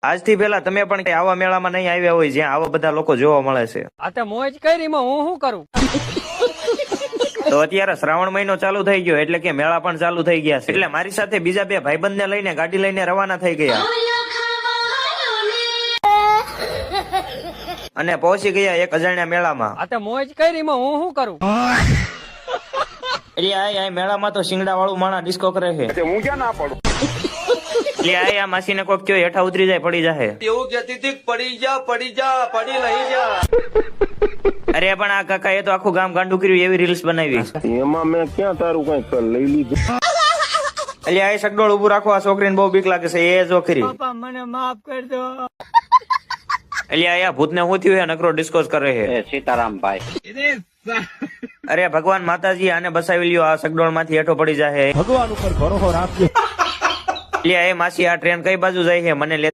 આજથી પહેલા તમે પણ આવા મેળામાં નહીં આવ્યા હોય જ્યાં આવા બધા લોકો જોવા મળે છે. આ તે મોજ કરી માં હું શું કરું? તો અત્યારે શ્રાવણ મહિનો ચાલુ થઈ ગયો એટલે કે મેળા પણ ચાલુ થઈ ગયા છે. એટલે મારી સાથે બીજા બે ભાઈબંધ ને લઈને ગાડી લઈને રવાના થઈ ગયા અને પહોંચી ગયા એક અજાણ્યા મેળામાં. આ તે મોજ કરી માં હું શું કરું? એટલે આ મેળામાં તો શિંગડા વાળું માણા ડિસ્કો કરે છે. હું ક્યાં ના પડું? એટલે આ માસી ને કોક કયો હેઠા ઉતરી જાય પડી જાય. એવું કહેતી હતી પડી જા પડી લઈ જા. અરે પણ આ કાકા એ તો આખું ગામ ગાંડું કર્યું એવી રીલ્સ બનાવી. એમાં મેં ક્યાં તારું કઈ લઈ લીધું? એટલે આ સગડોળ ઉભું રાખો, આ છોકરીને બહુ બીક લાગે છે એ જો ખરી. મને માફ કરજો. એટલે આ ભૂતને શું થયું છે નકરો ડિસ્કોસ કરે છે. સીતારામ ભાઈ, અરે ભગવાન માતાજી આને બસાવી લ્યો, આ સગડોળ માંથી હેઠો પડી જાય. ભગવાન ઉપર ભરોસો રાખજો. એટલે એ માસી આ ટ્રેન કઈ બાજુ જાય છે મને